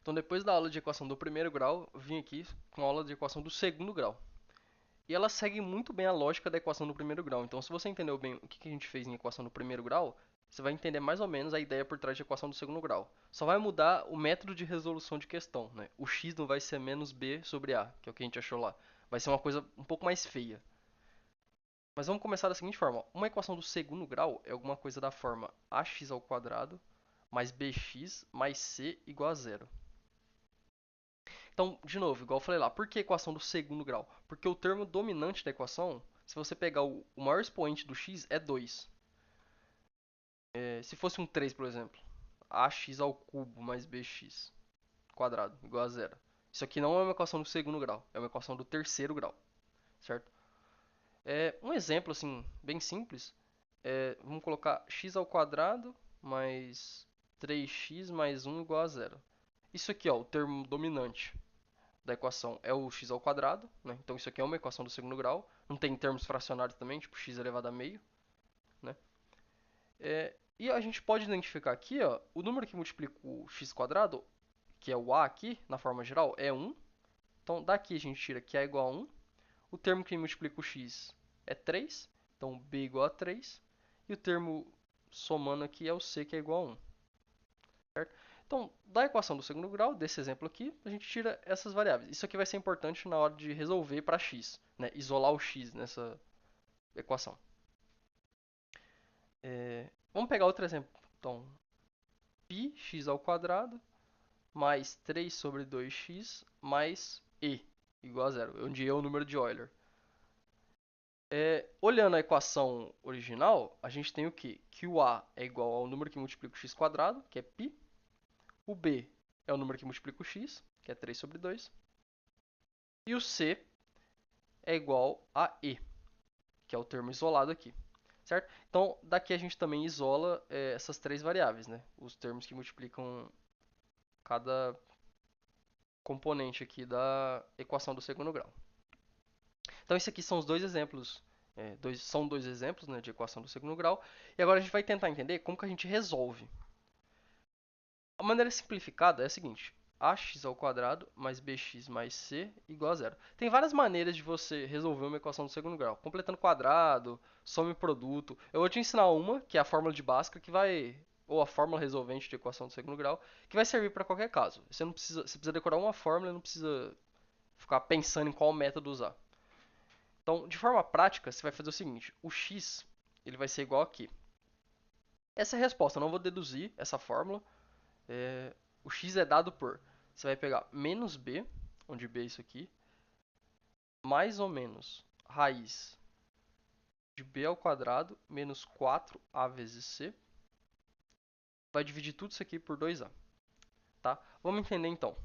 Então, depois da aula de equação do primeiro grau, eu vim aqui com a aula de equação do segundo grau. E ela segue muito bem a lógica da equação do primeiro grau. Então, se você entendeu bem o que a gente fez em equação do primeiro grau, você vai entender mais ou menos a ideia por trás de equação do segundo grau. Só vai mudar o método de resolução de questão, né? O x não vai ser menos b sobre a, que é o que a gente achou lá. Vai ser uma coisa um pouco mais feia. Mas vamos começar da seguinte forma. Uma equação do segundo grau é alguma coisa da forma ax ao quadrado mais bx mais c igual a zero. Então, de novo, igual eu falei lá, por que equação do segundo grau? Porque o termo dominante da equação, se você pegar o maior expoente do x, é 2. Se fosse um 3, por exemplo, ax ao cubo mais bx quadrado igual a zero. Isso aqui não é uma equação do segundo grau, é uma equação do terceiro grau, certo? Um exemplo, assim, bem simples, vamos colocar x ao quadrado mais 3x mais 1 igual a zero. Isso aqui, ó, o termo dominante da equação é o x ao quadrado, né? Então isso aqui é uma equação do segundo grau. Não tem termos fracionários também, tipo x elevado a meio, né? E a gente pode identificar aqui, ó, o número que multiplica o x quadrado, que é o a aqui, na forma geral, é 1. Então daqui a gente tira que a é igual a 1. O termo que multiplica o x é 3, então b igual a 3. E o termo somando aqui é o c, que é igual a 1. Certo? Então, da equação do segundo grau, desse exemplo aqui, a gente tira essas variáveis. Isso aqui vai ser importante na hora de resolver para x, né? Isolar o x nessa equação. Vamos pegar outro exemplo. Então, πx ao quadrado mais 3 sobre 2x mais e igual a zero, onde e é o número de Euler. Olhando a equação original, a gente tem o quê? Que o a é igual ao número que multiplica o x quadrado, que é π. O b é o número que multiplica o x, que é 3 sobre 2. E o c é igual a e, que é o termo isolado aqui, certo? Então, daqui a gente também isola essas três variáveis, né? Os termos que multiplicam cada componente aqui da equação do segundo grau. Então, esses aqui são os dois exemplos, são dois exemplos, né, de equação do segundo grau. E agora a gente vai tentar entender como que a gente resolve. A maneira simplificada é a seguinte: ax ao quadrado mais bx mais c igual a zero. Tem várias maneiras de você resolver uma equação do segundo grau. Completando quadrado, soma e produto. Eu vou te ensinar uma, que é a fórmula de Bhaskara, que vai... ou a fórmula resolvente de equação do segundo grau, que vai servir para qualquer caso. Você precisa decorar uma fórmula e não precisa ficar pensando em qual método usar. Então, de forma prática, você vai fazer o seguinte: o x ele vai ser igual aqui. Essa é a resposta, eu não vou deduzir essa fórmula. O x é dado por... Você vai pegar menos b, onde b é isso aqui, mais ou menos raiz de b ao quadrado menos 4a vezes c. Vai dividir tudo isso aqui por 2a. Tá? Vamos entender então.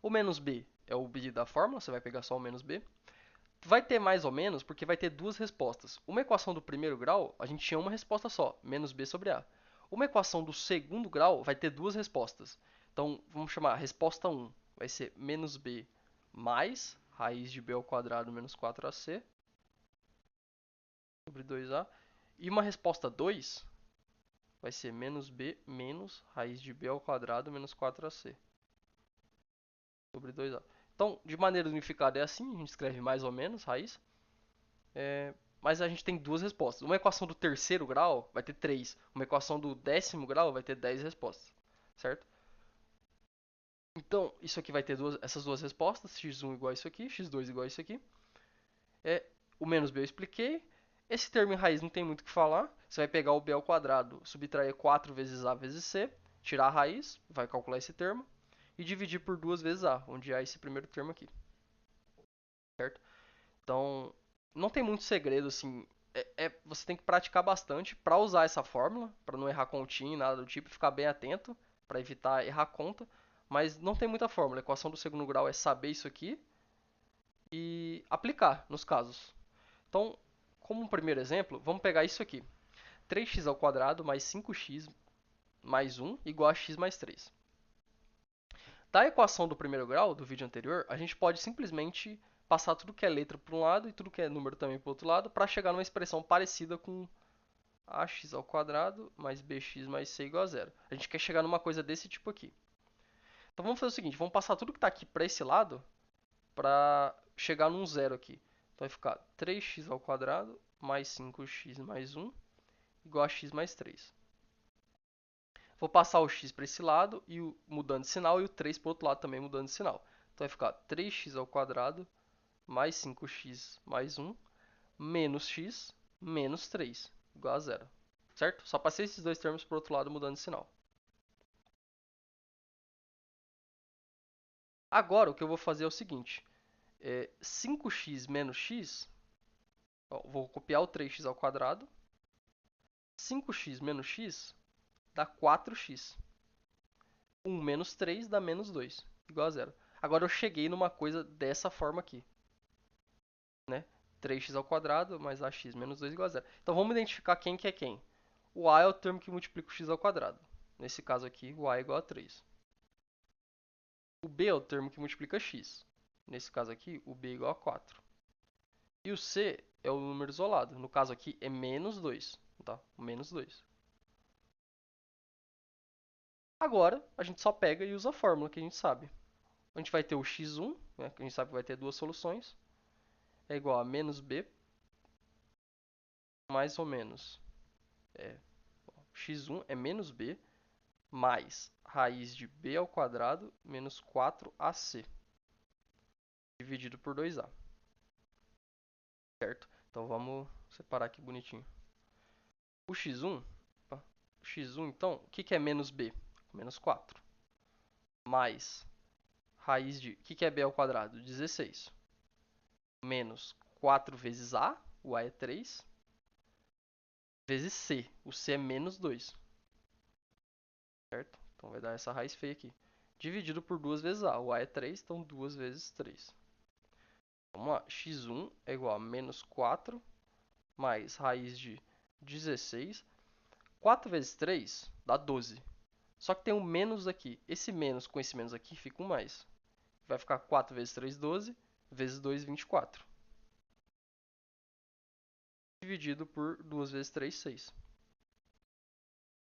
O menos b é o b da fórmula, você vai pegar só o menos b. Vai ter mais ou menos porque vai ter duas respostas. Uma equação do primeiro grau, a gente tinha uma resposta só, menos b sobre a. Uma equação do segundo grau vai ter duas respostas. Então, vamos chamar a resposta 1, vai ser menos b mais raiz de b ao quadrado menos 4ac sobre 2a. E uma resposta 2 vai ser menos b menos raiz de b ao quadrado menos 4ac sobre 2a. Então, de maneira unificada é assim, a gente escreve mais ou menos raiz. Mas a gente tem duas respostas. Uma equação do terceiro grau vai ter 3. Uma equação do 10º grau vai ter 10 respostas. Certo? Então, isso aqui vai ter essas duas respostas. x1 igual a isso aqui, x2 igual a isso aqui. O menos b eu expliquei. Esse termo em raiz não tem muito o que falar. Você vai pegar o b ao quadrado, subtrair 4 vezes a vezes c, tirar a raiz, vai calcular esse termo, e dividir por 2 vezes a, onde há esse primeiro termo aqui. Certo? Então, não tem muito segredo, assim. Você tem que praticar bastante para usar essa fórmula, para não errar continha, nada do tipo, e ficar bem atento para evitar errar conta. Mas não tem muita fórmula. A equação do segundo grau é saber isso aqui e aplicar nos casos. Então, como um primeiro exemplo, vamos pegar isso aqui. 3x ao quadrado mais 5x mais 1 igual a x mais 3. Da equação do primeiro grau, do vídeo anterior, a gente pode simplesmente passar tudo que é letra para um lado e tudo que é número também para o outro lado para chegar numa expressão parecida com ax ao quadrado mais bx mais c igual a zero. A gente quer chegar numa coisa desse tipo aqui. Então vamos fazer o seguinte, vamos passar tudo que está aqui para esse lado para chegar num zero aqui. Então vai ficar 3x ao quadrado mais 5x mais 1 igual a x mais 3. Vou passar o x para esse lado e mudando de sinal e o 3 para o outro lado também mudando de sinal. Então vai ficar 3x ao quadrado mais 5x mais 1 menos x menos 3 igual a zero. Certo? Só passei esses dois termos para o outro lado mudando de sinal. Agora o que eu vou fazer é o seguinte. 5x menos x, ó, vou copiar o 3x ao quadrado. 5x menos x dá 4x. 1 menos 3 dá menos 2, igual a zero. Agora eu cheguei numa coisa dessa forma aqui, né? 3x ao quadrado mais ax menos 2 igual a zero. Então vamos identificar quem que é quem. O a é o termo que multiplica o x ao quadrado. Nesse caso aqui, o a é igual a 3. O b é o termo que multiplica x. Nesse caso aqui, o b é igual a 4. E o c é o número isolado. No caso aqui, é menos 2. Tá? Menos 2. Agora, a gente só pega e usa a fórmula que a gente sabe. A gente vai ter o x1, né, que a gente sabe que vai ter duas soluções. É igual a menos b, mais ou menos. X1 é menos b, mais raiz de b ao quadrado, menos 4ac, dividido por 2a. Certo? Então vamos separar aqui bonitinho. O x1, então, o que é menos b? Menos 4. Mais raiz de... O que é b ao quadrado? 16. Menos 4 vezes a, o a é 3, vezes c. O c é menos 2. Certo? Então vai dar essa raiz feia aqui. Dividido por 2 vezes a. O a é 3, então 2 vezes 3. Vamos lá. X1 é igual a menos 4 mais raiz de 16. 4 vezes 3 dá 12. Só que tem um menos aqui. Esse menos com esse menos aqui fica um mais. Vai ficar 4 vezes 3, 12. Vezes 2, 24. Dividido por 2 vezes 3, 6.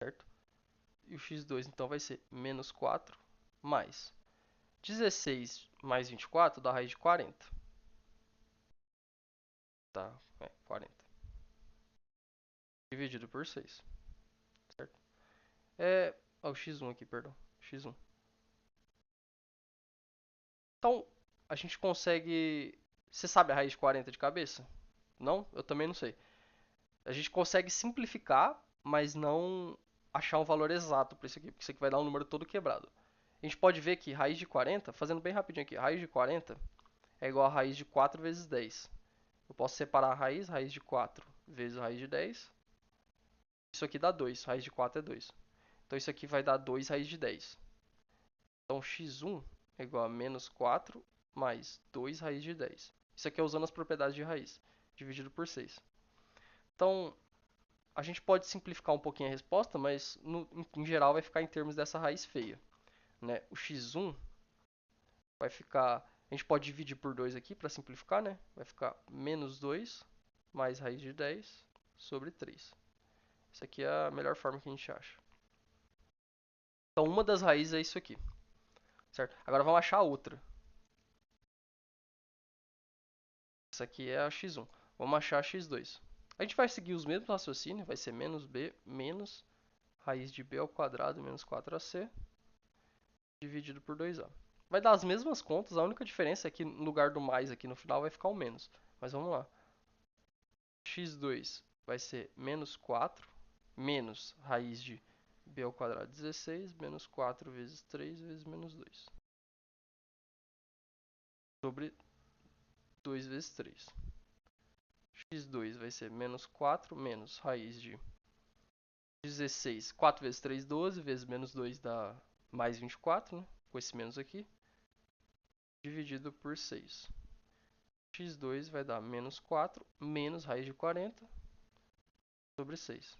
Certo? E o x2 então vai ser menos 4 mais 16 mais 24 dá raiz de 40. Tá? 40. Dividido por 6. Certo? O x1 aqui, perdão. X1. Então, a gente consegue... Você sabe a raiz de 40 de cabeça? Não? Eu também não sei. A gente consegue simplificar, mas não achar um valor exato para isso aqui, porque isso aqui vai dar um número todo quebrado. A gente pode ver que raiz de 40, fazendo bem rapidinho aqui, raiz de 40 é igual a raiz de 4 vezes 10. Eu posso separar a raiz de 4 vezes raiz de 10. Isso aqui dá 2, raiz de 4 é 2. Então isso aqui vai dar 2 raiz de 10. Então x1 é igual a menos 4 mais 2 raiz de 10. Isso aqui é usando as propriedades de raiz, dividido por 6. Então, a gente pode simplificar um pouquinho a resposta, mas em geral vai ficar em termos dessa raiz feia. Né? O x1 vai ficar... A gente pode dividir por 2 aqui para simplificar, né? Vai ficar menos 2 mais raiz de 10 sobre 3. Isso aqui é a melhor forma que a gente acha. Então, uma das raízes é isso aqui. Certo? Agora vamos achar a outra. Essa aqui é a x1. Vamos achar a x2. A gente vai seguir os mesmos raciocínios. Vai ser menos b menos raiz de b ao quadrado menos 4ac dividido por 2a. Vai dar as mesmas contas. A única diferença é que no lugar do mais aqui no final vai ficar o menos. Mas vamos lá. x2 vai ser menos 4 menos raiz de b ao quadrado 16 menos 4 vezes 3 vezes menos 2 sobre 2 vezes 3. X2 vai ser menos 4 menos raiz de 16. 4 vezes 3, 12, vezes menos 2 dá mais 24, né? Com esse menos aqui. Dividido por 6. X2 vai dar menos 4 menos raiz de 40 sobre 6.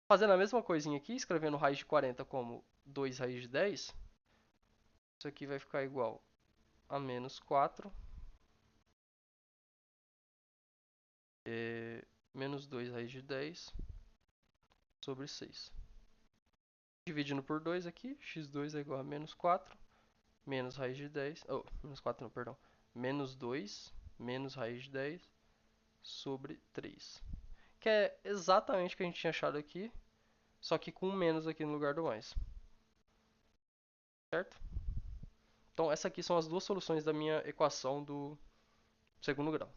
Fazendo a mesma coisinha aqui, escrevendo raiz de 40 como 2 raiz de 10, isso aqui vai ficar igual a menos 4 menos 2 raiz de 10 sobre 6. Dividindo por 2 aqui, x2 é igual a menos 4, menos raiz de 10, menos 4 não, perdão, menos 2, menos raiz de 10, sobre 3. Que é exatamente o que a gente tinha achado aqui, só que com um menos aqui no lugar do mais. Certo? Então, essas aqui são as duas soluções da minha equação do segundo grau.